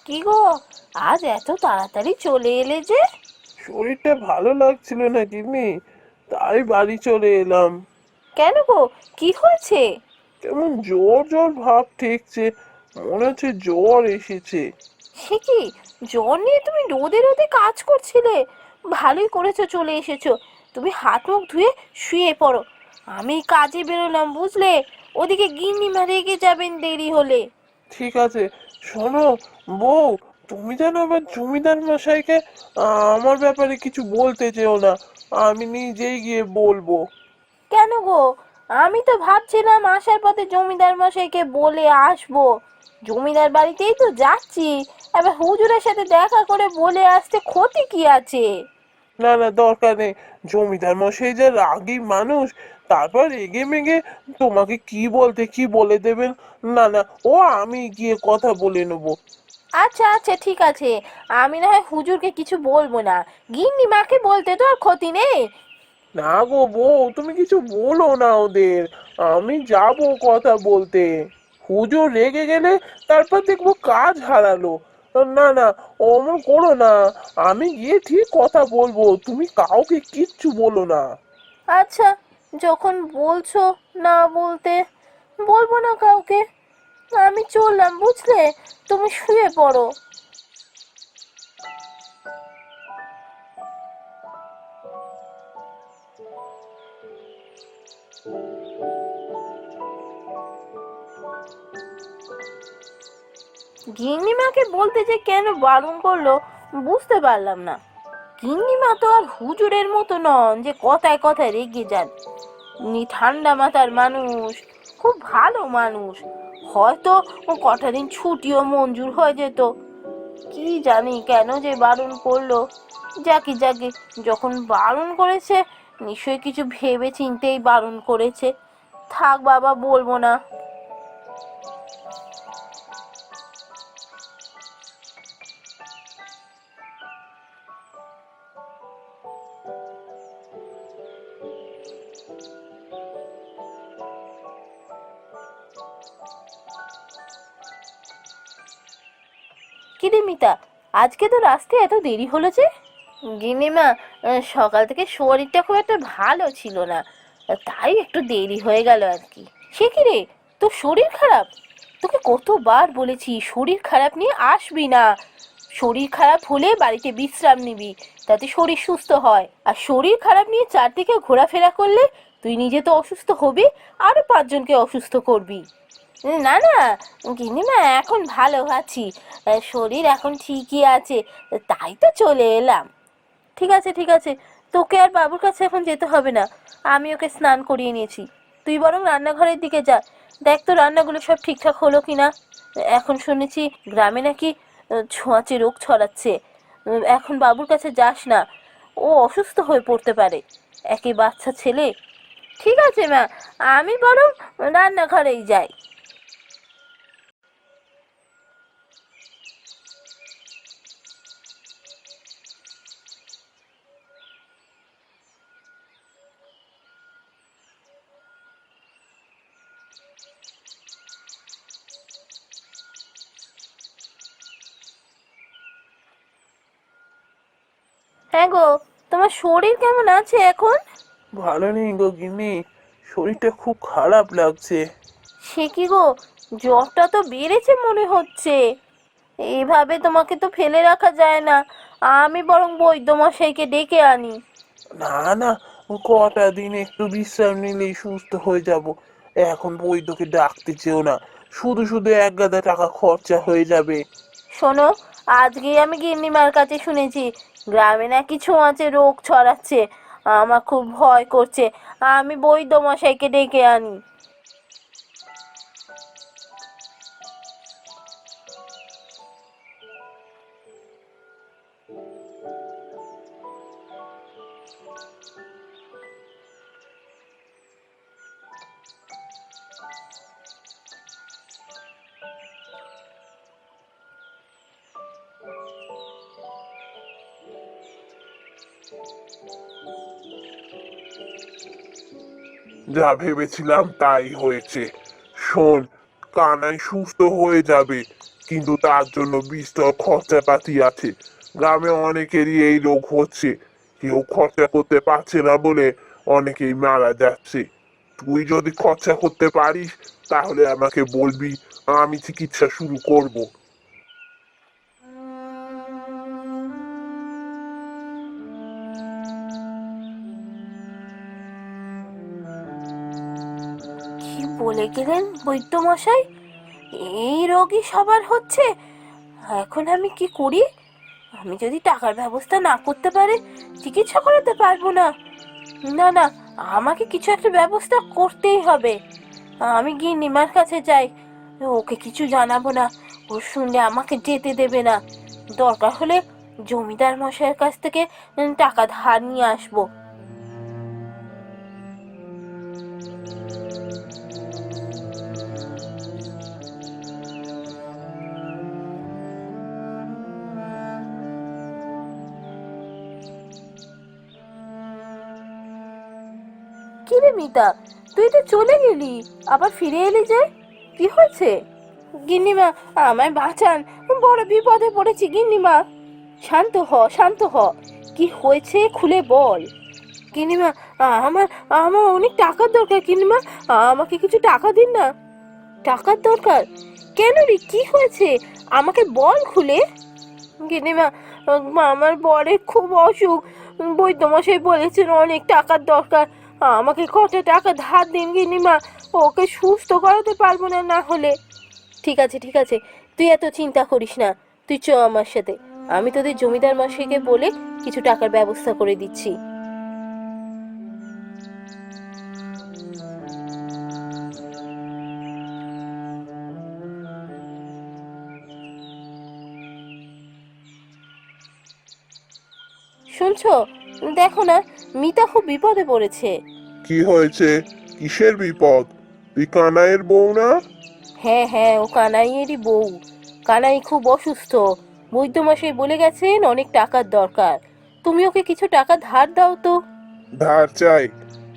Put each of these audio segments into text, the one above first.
কি গো, আজ এত তাড়াতাড়ি চলে এলে যে? শরীরটা ভালো লাগছিল না গিন্নি, তাই বাড়ি চলে এলাম। কেন গো, কি হয়েছে? কেমন জ্বর জ্বর ভাব ঠেকছে, মনে হচ্ছে জ্বর এসেছে। সে কি, জ্বর নিয়ে তুমি রোদে রোদে কাজ করছিলে? ভালোই করেছো চলে এসেছো। তুমি হাত মুখ ধুয়ে শুয়ে পড়ো। আমি কাজে বেরোলাম, বুঝলে? ওদিকে গিন্নিমা রেগে যাবেন দেরি হলে। ঠিক আছে, শোনো বউ, তুমি যেন আবার জমিদার মশাইকে আমার ব্যাপারে কিছু বলতে চেও না। আমি নিজেই গিয়ে বলবো। কেন গো? আমি তো ভাবছিলাম আসার পথে জমিদার মশাইকে বলে আসবো। জমিদার বাড়িতেই তো যাচ্ছি, এবার হুজুরের সাথে দেখা করে বলে আসতে ক্ষতি কি আছে? না না, দরকার নেই। জমিদার মশাই যা রাগী মানুষ, তারপর রেগে মেগে তোমাকে কি বলতে কি বলে দেবেন। না না, ও আমি গিয়ে কথা বলে নেবো। আচ্ছা আচ্ছা, ঠিক আছে। আমি না হয় হুজুরকে কিছু বলবো না, গিন্নিমাকে বলতে তো আর ক্ষতি নেই। না গো বউ, তুমি কিছু বলো না ওদের, আমি যাব কথা বলতে। হুজুর রেগে গেলে তারপর দেখবো কাজ হারালো। না না, অমন করো না। আমি গিয়ে ঠিক কথা বলবো, তুমি কাউকে কিচ্ছু বলো না। আচ্ছা, যখন বলছো না বলতে, বলবো না কাউকে। আমি চললাম, বুঝলে? তুমি শুয়ে পড়ো। গিন্নিমাকে বলতে যে কেন বারণ করলো, বুঝতে পারলাম না। গিন্নিমা তো আর হুজুরের মতো নন যে কথায় কথায় রেগে যান। উনি ঠান্ডা মাথার মানুষ, খুব ভালো মানুষ। হয়তো কটা দিন ছুটিও মঞ্জুর হয়ে যেত। কি জানি কেন যে বারণ করলো। যাকে যাকে, যখন বারণ করেছে নিশ্চয়ই কিছু ভেবে চিন্তেই বারণ করেছে। থাক বাবা, বলবো না। কি রে মিতা, আজকে তো রাস্তায় এত দেরি হলো যে? গিন্নিমা, সকাল থেকে শরীরটা খুব একটা ভালো ছিল না, তাই একটু দেরি হয়ে গেল আর কি। সে কি রে, তোর শরীর খারাপ? তোকে কতবার বলেছি শরীর খারাপ নিয়ে আসবি না। শরীর খারাপ হলে বাড়িতে বিশ্রাম নিবি, তাতে শরীর সুস্থ হয়। আর শরীর খারাপ নিয়ে চারদিকে ঘোরাফেরা করলে তুই নিজে তো অসুস্থ হবি, আরো পাঁচজনকে অসুস্থ করবি। না না গিন্নিমা, এখন ভালো আছি। শরীর এখন ঠিকই আছে, তাই তো চলে এলাম। ঠিক আছে ঠিক আছে, তোকে আর বাবুর কাছে এখন যেতে হবে না। আমি ওকে স্নান করিয়ে নিয়েছি। তুই বরং রান্নাঘরের দিকে যা, দেখ তো রান্নাগুলো সব ঠিকঠাক হলো কিনা। এখন শুনেছি গ্রামে নাকি ছোঁয়াচে রোগ ছড়াচ্ছে। এখন বাবুর কাছে যাস না, ও অসুস্থ হয়ে পড়তে পারে। একে বাচ্চা ছেলে। ঠিক আছে মা, আমি বরং রান্নাঘরেই যাই। হ্যাঁ গো, তোমার শরীর কেমন আছে এখন? ভালো নেই গো গিন্নি, শরীরটা খুব খারাপ লাগছে। সে কি গো, জ্বরটা তো বেড়েছে মনে হচ্ছে। এইভাবে তোমাকে তো ফেলে রাখা যায় না। আমি বরং বৈদ্যমশাইকে ডেকে আনি। না না, কটা দিন একটু বিশ্রাম নিলেই সুস্থ হয়ে যাব। এখন বৈদ্যকে ডাকতে চেও না, শুধু শুধু এক গাদা টাকা খরচা হয়ে যাবে। শোনো, আজকেই আমি গিন্নিমার কাছে শুনেছি গ্রামে নাকি ছোঁয়াচে রোগ ছড়াচ্ছে। আমার খুব ভয় করছে। আমি বৈদ্যমশাইকে ডেকে আনি। যা ভেবেছিলাম তাই হয়েছে। শোন, কানাই সুস্থ হয়ে যাবে, কিন্তু তার জন্য বিস্তর খরচাপাতি আছে। গ্রামে অনেকেরই এই রোগ হচ্ছে, কেউ খরচা করতে পারছে না বলে অনেকেই মারা যাচ্ছে। তুই যদি খরচা করতে পারিস তাহলে আমাকে বলবি, আমি চিকিৎসা শুরু করব। কি বলে গেলেন বৈদ্যমশাই? এই রোগই সবার হচ্ছে। এখন আমি কি করি? আমি যদি টাকার ব্যবস্থা না করতে পারি, চিকিৎসা করাতে পারবো না। না না, আমাকে কিছু একটা ব্যবস্থা করতেই হবে। আমি গিন্নিমার কাছে যাই, ওকে কিছু জানাবো না। ও শুনলে আমাকে যেতে দেবে না। দরকার হলে জমিদার মশাইয়ের কাছ থেকে টাকা ধার নিয়ে আসবো। কি রে মিতা, তুই তো চলে গেলি, আবার ফিরে এলি যে? কি হয়েছে? গিন্নিমা, আমায় বাঁচান, বড় বিপদে পড়েছি গিন্নিমা। শান্ত হ, শান্ত হ। কি হয়েছে খুলে বল। গিন্নিমা, আমার আমার অনেক টাকার দরকার গিন্নিমা। আমাকে কিছু টাকা দিন না। টাকার দরকার? কেন রে, কি হয়েছে? আমাকে বল খুলে। গিন্নিমা, আমার বরের খুব অসুখ। বৈদ্যমশাই বলেছেন অনেক টাকার দরকার। আমাকে কত টাকা ধার দিন গিন্নিমা, ওকে সুস্থ করাতে পারবো না না হলে। ঠিক আছে ঠিক আছে, তুই এত চিন্তা করিস না। তুই চ আমার সাথে, আমি তোদের জমিদার মশাইকে বলে কিছু টাকার ব্যবস্থা করে দিচ্ছি। শুনছো? দেখো না, মিতা খুব বিপদে পড়েছে। কি হয়েছে? কিসের বিপদ? তুই কানাইয়ের বউ না? হ্যাঁ হ্যাঁ, ও কানাইয়েরই বউ। কানাই খুব অসুস্থ। বৈদ্যমশাই বলে গেছেন অনেক টাকার দরকার। তুমি ওকে কিছু টাকা ধার দাও তো। ধার চাই?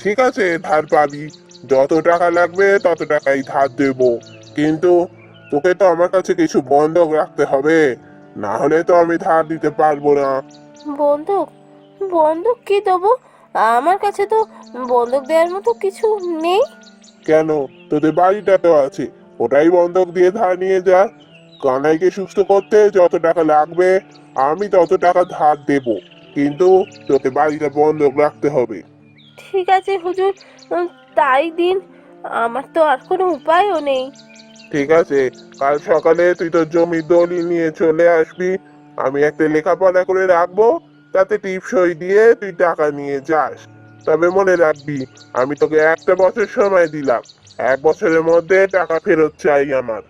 ঠিক আছে, ধার পাবি। যত টাকা লাগবে তত টাকাই ধার দেব, কিন্তু তোকে তো আমার কাছে কিছু বন্ধক রাখতে হবে, না হলে তো আমি ধার দিতে পারবো না। বন্ধক? বন্ধক কি দেবো? আমার কাছে তো বন্ধক দেওয়ার মতো কিছু নেই। কেন? তোদের বাড়িটা তো আছে, ওটাই বন্ধক দিয়ে ধার নিয়ে যা। কানাইকে সুস্থ করতে যত টাকা লাগবে আমি তত টাকা ধার দেব, কিন্তু তোকে বাড়িটা বন্ধক রাখতে হবে। ঠিক আছে হুজুর, তাই দিন। আমার তো আর কোনো উপায়ও নেই। ঠিক আছে, কাল সকালে তুই তোর জমির দলিল নিয়ে চলে আসবি। আমি একটা লেখাপড়া করে রাখবো, তাতে টিপসই দিয়ে তুই টাকা নিয়ে যাস। তবে মনে রাখবি, আমি তোকে একটা বছর সময় দিলাম, 1 বছরের মধ্যে টাকা ফেরত চাই আমার।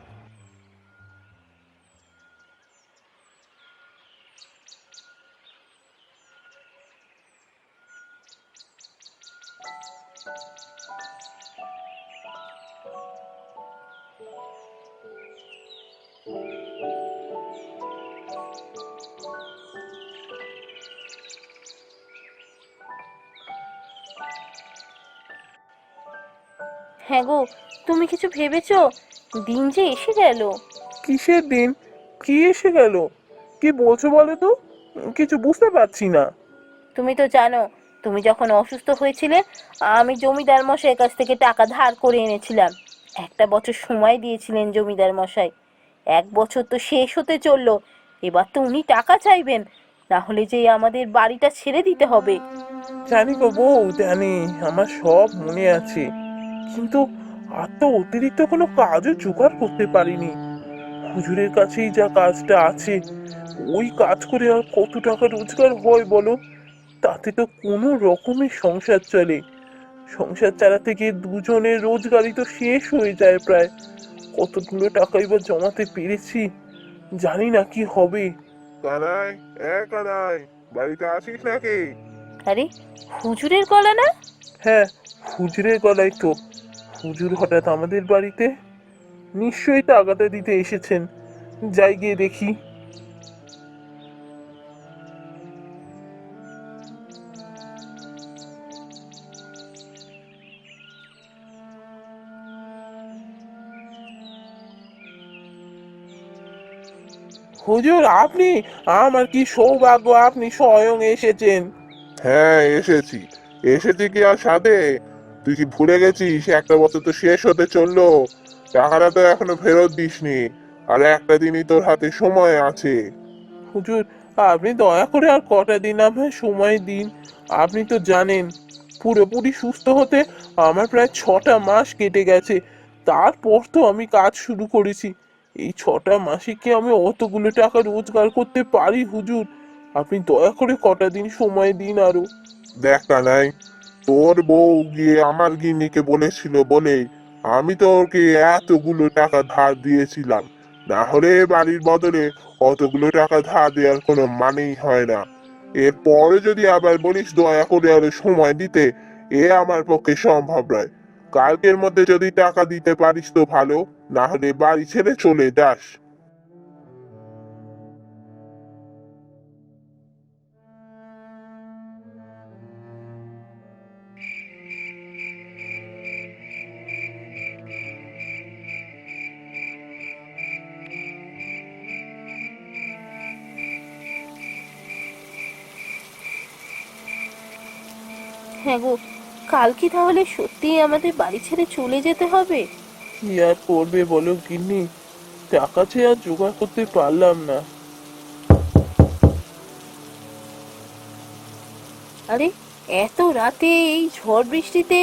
হ্যাঁ গো, তুমি কিছু ভেবেছো? দিন যে এসে গেল। কিসের দিন? কি এসে গেল? কি বলছো বলো তো? কিছু বুঝতে পারছি না। তুমি তো জানো, তুমি যখন অসুস্থ হয়েছিলে, আমি জমিদার মশাইয়ের কাছ থেকে টাকা ধার করে এনেছিলাম। একটা বছর সময় দিয়েছিলেন জমিদার মশাই। 1 বছর তো শেষ হতে চললো। এবার তো উনি টাকা চাইবেন, না হলে যে আমাদের বাড়িটা ছেড়ে দিতে হবে। জানি গো বউ, জানি, আমার সব মনে আছে, কিন্তু আর তো অতিরিক্ত কোনো কাজও জোগাড় করতে পারিনি। হুজুরের কাছেই যা কাজটা আছে, ওই কাজ করে আর কত টাকা রোজগার হয় বলো? তাতে তো কোনো রকমের সংসার চলে। সংসার চালাতে গিয়ে দুজনের রোজগারই তো শেষ হয়ে যায় প্রায়। কতগুলো টাকাই বা জমাতে পেরেছি, জানি না কি হবে। কানাই, কানাই, বাড়িতে আসিস নাকি? আরে, হুজুরের গলা না? হ্যাঁ, হুজুরের গলায় তো। হুজুর হঠাৎ আমাদের বাড়িতে? নিশ্চয়ই টাকাটা দিতে এসেছেন। যাই গিয়ে দেখি। হুজুর, আপনি? আমার কি সৌভাগ্য, আপনি স্বয়ং এসেছেন। হ্যাঁ, এসেছি। এসেছি কি আর সাথে? তুই কি ভুলে গেছিস একটা বছর তো শেষ হতে চললো? টাকাটা তো এখনো ফেরত দিসনি। আর একটা দিনই তোর হাতে সময় আছে। হুজুর, আপনি দয়া করে আর কটা দিন আমায় সময় দিন। আপনি তো জানেন, পুরোপুরি সুস্থ হতে আমার প্রায় 6টা মাস কেটে গেছে। তারপর তো আমি কাজ শুরু করেছি। এই 6টা মাসে কি আমি অতগুলো টাকা রোজগার করতে পারি হুজুর? আপনি দয়া করে কটা দিন সময় দিন আরো। দেখ কানাই, তোর বউ গিয়ে আমার গিন্নিকে বলেছিল বলে আমি তোকে এতগুলো টাকা ধার দিয়েছিলাম। না হলে বাড়ির বদলে অতগুলো টাকা ধার দেওয়ার কোনো মানেই হয় না। এরপরে যদি আবার বলিস দয়া করে আরো সময় দিতে, এ আমার পক্ষে সম্ভব নয়। কালকের মধ্যে যদি টাকা দিতে পারিস তো ভালো, না হলে বাড়ি ছেড়ে চলে যাস। হ্যাঁ গো, কাল কি তাহলে সত্যিই আমাদের বাড়ি ছেড়ে চলে যেতে হবে? কি আর করবে বলো গিন্নি, টাকা চেয়ে আর জোগাড় করতে পারলাম না। আরে, এত রাতে এই ঝড় বৃষ্টিতে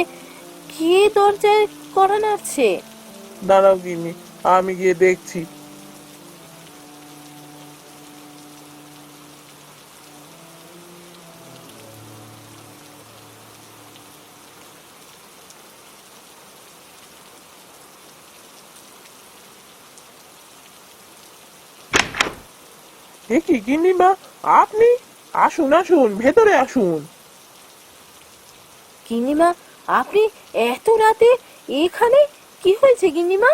কে দরজায় কড়া নাড়ছে? দাঁড়াও গিন্নি, আমি গিয়ে দেখছি। এ কি গিন্নিমা, আপনি? আসুন আসুন, ভেতরে আসুন। গিন্নিমা, আপনি এত রাতে এখানে? কি হয়েছে গিন্নিমা?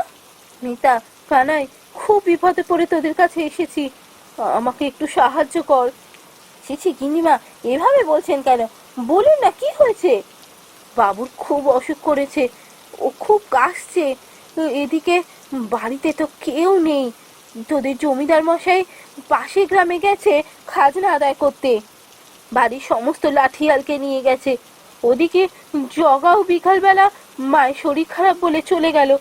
মিতা, কানাই, খুব বিপদে পড়ে তোদের কাছে এসেছি, আমাকে একটু সাহায্য কর। ছি ছি গিন্নিমা, এভাবে বলছেন কেন? বলুন না কি হয়েছে। বাবুর খুব অসুখ করেছে, ও খুব কাশছে। এদিকে বাড়িতে তো কেউ নেই। তোদের জমিদার মশাই পাশের গ্রামে গেছে খাজনা আদায় করতে, বাড়ির সমস্ত লাঠিয়ালকে নিয়ে গেছে। ওদিকে জগাও বিকালবেলা মায়ের শরীর খারাপ বলে চলে গেল।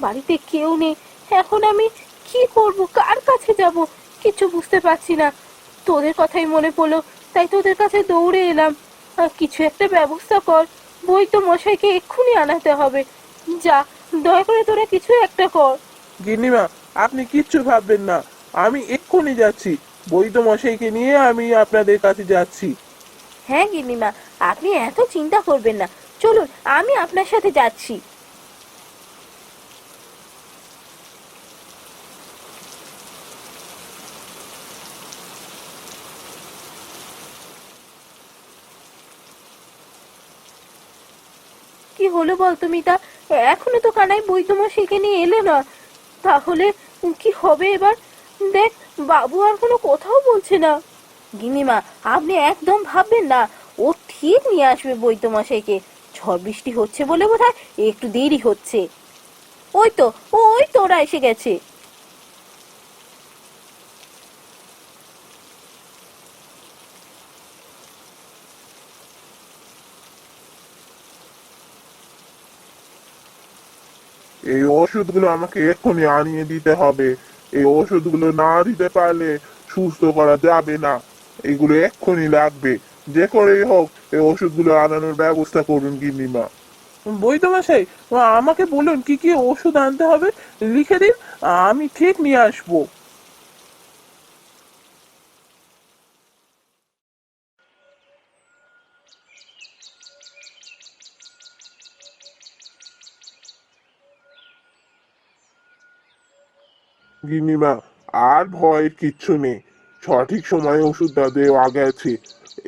বাড়িতে কেউ নেই। এখন আমি কি করব, কার কাছে যাব, কিছু বুঝতে পারছি না। তোদের কথাই মনে পড়লো, তাই তোদের কাছে দৌড়ে এলাম। কিছু একটা ব্যবস্থা কর, বই তো মশাইকে এক্ষুনি আনাতে হবে। যা, দয়া করে তোরা কিছু একটা কর। গিন্নিমা, আপনি কিচ্ছু ভাববেন না, আমি এক্ষুনি যাচ্ছি। বৈদ্য মশাইকে নিয়ে আমি আপনাদের কাছে যাচ্ছি। হ্যাঁ গিন্নিমা, আপনি এত চিন্তা করবেন না, চলুন আমি আপনার সাথে যাচ্ছি। কি হলো বলতো মিতা, এখনো তো কানাই বৈদ্যমশাইকে নিয়ে এলে না। তাহলে কি হবে এবার? দেখ, বাবু আর কোনো কথাও বলছে না। গিন্নিমা, আপনি একদম ভাববেন না, ও ঠিক নিয়ে আসবে বৈদ্যমশাইকে। ঝড় বৃষ্টি হচ্ছে বলে বোধহয় একটু দেরি হচ্ছে। ওই তো, ওই তো ওরা এসে গেছে। এই ওষুধগুলো আমাকে এক্ষুনি আনিয়ে দিতে হবে। এই ওষুধগুলো না দিতে পারলে সুস্থ করা যাবে না। এগুলো এক্ষুনি লাগবে। যে করেই হোক এই ওষুধগুলো আনানোর ব্যবস্থা করুন গিন্নিমা। বৈদ্য মশাই, আমাকে বলুন কি কি ওষুধ আনতে হবে, লিখে দিন, আমি ঠিক নিয়ে আসবো। গিন্নিমা, আর ভয়ের কিচ্ছু নেই। সঠিক সময়ে ওষুধটা দেওয়া গেছে।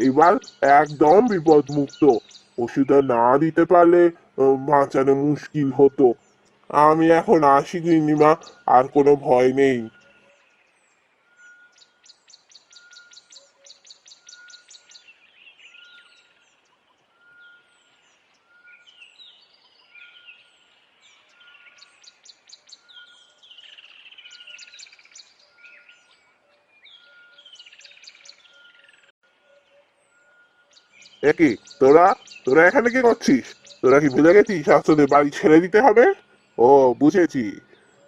এবার একদম বিপদ মুক্ত। ওষুধটা না দিতে পারলে বাঁচানো মুশকিল হতো। আমি এখন আসি গিন্নিমা, আর কোনো ভয় নেই। একই তোরা তোরা এখানে কি করছিস? তোরা কি ভুলে গেছিস আজ তোদের বাড়ি ছেড়ে দিতে হবে? ও, বুঝেছি,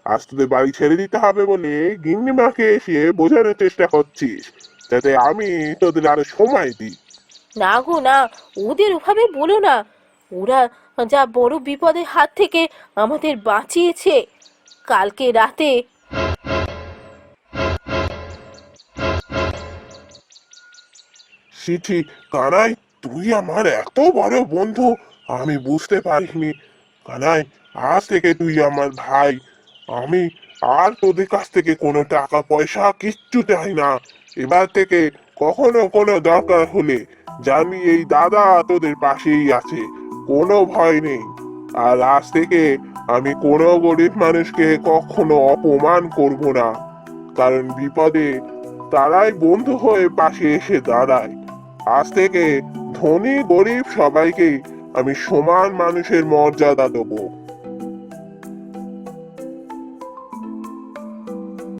আজ তোদের বাড়ি ছেড়ে দিতে হবে বলে গিন্নিমাকে এসে বোঝানোর চেষ্টা করছিস যাতে আমি তোদের আরো সময় দিই। না গো না, ওদের ওভাবে বলো না। ওরা যা বড় বিপদের হাত থেকে আমাদের বাঁচিয়েছে কালকে রাতে। সিঠি, কানাই, তুই আমার এত বড় বন্ধু, আমি বুঝতে পারিনি। কানাই, আজ থেকে তুই আমার ভাই। আমি আর তোদের কাছ থেকে কোনো টাকা পয়সা কিচ্ছু চাই না। এবার থেকে কখনো কোনো দরকার হলে জানি এই দাদা তোদের পাশেই আছে, কোনো ভয় নেই। আর আজ থেকে আমি কোনো গরিব মানুষকে কখনো অপমান করব না, কারণ বিপদে তারাই বন্ধু হয়ে পাশে এসে দাঁড়ায়। আজ থেকে ধনী গরিব সবাইকে আমি সমান মানুষের মর্যাদা দেবো।